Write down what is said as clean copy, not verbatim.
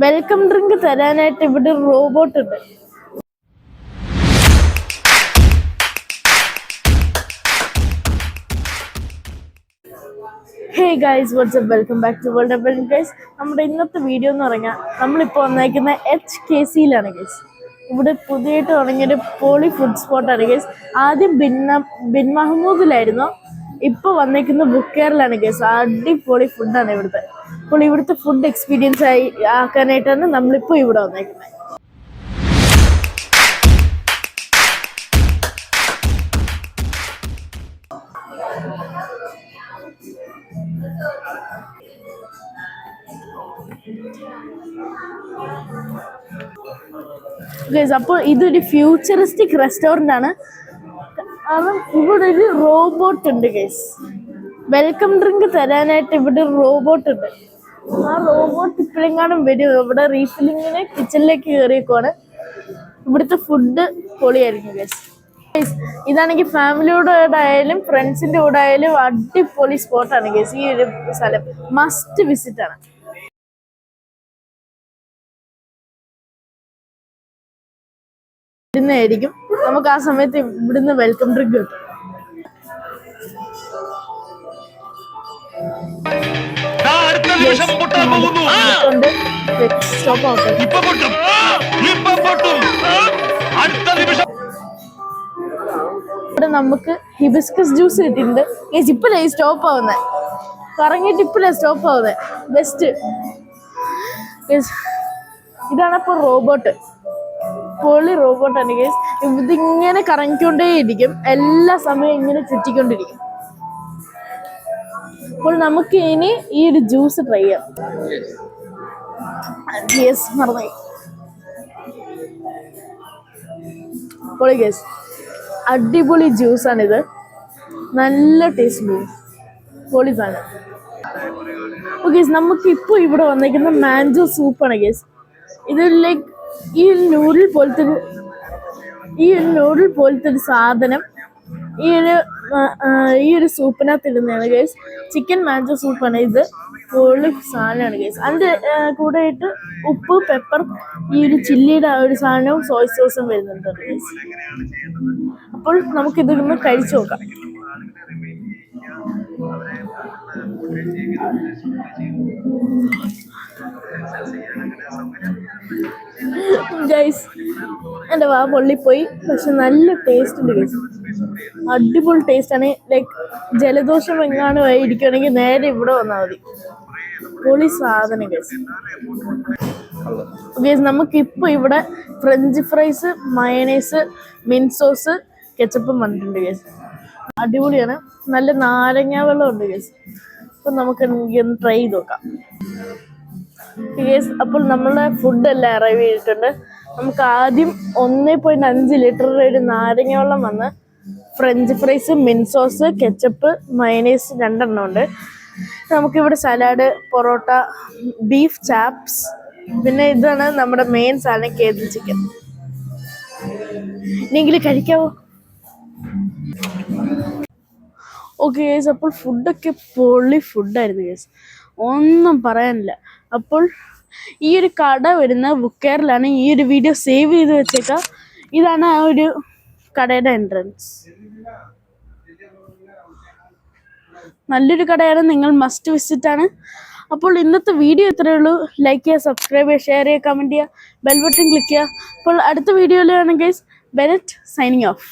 Welcome drink തരാനായിട്ട് ഇവിടെ robot ഉണ്ട്. Hey guys, WhatsApp, welcome back to world of guys. നമ്മുടെ ഇന്നത്തെ വീഡിയോ എന്ന് പറഞ്ഞാൽ നമ്മളിപ്പോൾ വന്നേക്കുന്ന HKCയിലാണ് ഗൈസ്. ഇവിടെ പുതിയതായിട്ട് തുടങ്ങിയൊരു പോളി ഫുഡ് സ്പോട്ടാണ് ഗൈസ്. ആദ്യം ബിൻ മഹമ്മൂദിലായിരുന്നു, ഇപ്പോൾ വന്നേക്കുന്ന ബുക്കേറിലാണ് ഗൈസ്. അടിപൊളി ഫുഡാണ് ഇവിടുത്തെ. അപ്പോൾ ഇവിടുത്തെ ഫുഡ് എക്സ്പീരിയൻസ് ആക്കാനായിട്ടാണ് നമ്മളിപ്പോൾ ഇവിടെ വന്നേക്കുന്നത്. അപ്പോൾ ഇതൊരു ഫ്യൂച്ചറിസ്റ്റിക് റെസ്റ്റോറൻ്റ് ആണ്. കാരണം ഇവിടെ ഒരു റോബോട്ട് ഉണ്ട് ഗൈസ്. വെൽക്കം ഡ്രിങ്ക് തരാനായിട്ട് ഇവിടെ ഒരു റോബോട്ട് ഉണ്ട്. ആ റോബോട്ട് ഇപ്പോഴെങ്ങാനും വരും. ഇവിടെ റീഫില്ലിങ്ങിന് കിച്ചണിലേക്ക് കയറിയേക്കുവാണ്. ഇവിടുത്തെ ഫുഡ് പൊളിയായിരിക്കും ഗൈസ്. ഇതാണെങ്കിൽ ഫാമിലിയുടെ കൂടെ ആയാലും ഫ്രണ്ട്സിൻ്റെ കൂടെ ആയാലും അടിപൊളി സ്പോട്ടാണ് ഗൈസ്. ഈ ഒരു സ്ഥലം മസ്റ്റ് വിസിറ്റ് ആണ്. ായിരിക്കും നമുക്ക് ആ സമയത്ത് ഇവിടുന്ന് വെൽക്കം ഡ്രിങ്ക് കിട്ടും. ഇവിടെ നമുക്ക് ഹിബിസ്കസ് ജ്യൂസ് കിട്ടിയിട്ടുണ്ട്. ഇപ്പഴേ സ്റ്റോപ്പ് ആവുന്നത്, കറങ്ങിയിട്ട് ഇപ്പഴേ സ്റ്റോപ്പ് ആവുന്നത്. ബെസ്റ്റ്. ഇതാണ് അപ്പോൾ റോബോട്ട്, പൊളി റോബോട്ടാണ് ഗൈസ്. ഇതിങ്ങനെ കറങ്ങിക്കൊണ്ടേയിരിക്കും, എല്ലാ സമയവും ഇങ്ങനെ ചുറ്റിക്കൊണ്ടിരിക്കും. അപ്പോൾ നമുക്ക് ഇനി ഈ ഒരു ജ്യൂസ് ട്രൈ ചെയ്യാം. യെസ്, മറന്നായി. പൊളി ഗൈസ്, അടിപൊളി ജ്യൂസാണിത്. നല്ല ടേസ്റ്റ്, പൊളി സാധനം. ഓക്കെ, നമുക്ക് ഇപ്പോൾ ഇവിടെ വന്നിരിക്കുന്ന മാംഗോ സൂപ്പാണ് ഗൈസ്. ഇത് ലൈക്ക് ഈ നൂഡിൽ പോലത്തെ ഒരു സാധനം ഈ ഒരു സൂപ്പിനകത്ത് ഇടുന്നതാണ് ഗൈസ്. ചിക്കൻ മാംഗോ സൂപ്പാണ് ഇത്. പൊളി സാധനമാണ് ഗൈസ്. അതിൻ്റെ കൂടെ ആയിട്ട് ഉപ്പ്, പെപ്പർ, ഈ ഒരു ചില്ലിയുടെ ഒരു സാധനവും സോയ് സോസും വരുന്നുണ്ട് ഗൈസ്. അപ്പോൾ നമുക്കിതൊന്ന് കഴിച്ചു നോക്കാം. ഗൈസ്, എൻ്റെ വാ പൊള്ളിപ്പോയി. പക്ഷെ നല്ല ടേസ്റ്റ് ഉണ്ട് ഗൈസ്, അടിപൊളി ടേസ്റ്റാണ്. ലൈക്ക് ജലദോഷം എങ്ങാനും ഇരിക്കുകയാണെങ്കിൽ നേരെ ഇവിടെ വന്നാൽ മതി. പൊളി സാധനം ഗൈസ്. ഗൈസ്, നമുക്കിപ്പോൾ ഇവിടെ French fries, mayonnaise, mint sauce, കെച്ചപ്പും വന്നിട്ടുണ്ട് ഗൈസ്. അടിപൊളിയാണ്. നല്ല നാരങ്ങ വെള്ളം ഉണ്ട് ഗൈസ്. അപ്പം നമുക്ക് ഒന്ന് ട്രൈ ചെയ്ത് നോക്കാം ഗൈസ്. അപ്പോൾ നമ്മളെ ഫുഡെല്ലാം അറൈവ് ചെയ്തിട്ടുണ്ട്. നമുക്ക് ആദ്യം 1.5 ലിറ്ററിൻ്റെ ഒരു നാരങ്ങ വെള്ളം വന്ന്, French fries, mint sauce, ketchup, mayonnaise 2 എണ്ണം ഉണ്ട്. നമുക്കിവിടെ സലാഡ്, പൊറോട്ട, ബീഫ് ചാപ്സ്, പിന്നെ ഇതാണ് നമ്മുടെ മെയിൻ സാധനം, കേദിൽ ചിക്കൻ. ഇനിയെങ്കിലും കഴിക്കാവോ? ഓക്കെ ഗൈസ്, അപ്പോൾ ഫുഡൊക്കെ പൊളി ഫുഡായിരുന്നു ഗൈസ്, ഒന്നും പറയാനില്ല. അപ്പോൾ ഈ ഒരു കട വരുന്ന ബുക്കേറിലാണ്. ഈ ഒരു വീഡിയോ സേവ് ചെയ്ത് വെച്ചേക്കാം. ഇതാണ് ആ ഒരു കടയുടെ എൻട്രൻസ്. നല്ലൊരു കടയാണ്, നിങ്ങൾ മസ്റ്റ് വിസിറ്റ് ആണ്. അപ്പോൾ ഇന്നത്തെ വീഡിയോ ഇത്രയേ ഉള്ളൂ. ലൈക്ക് ചെയ്യുക, സബ്സ്ക്രൈബ് ചെയ്യുക, ഷെയർ ചെയ്യുക, കമൻറ്റ് ചെയ്യുക, ബെൽ ബട്ടൺ ക്ലിക്ക് ചെയ്യുക. അപ്പോൾ അടുത്ത വീഡിയോയിലാണ് ഗൈസ്. Bennett signing of.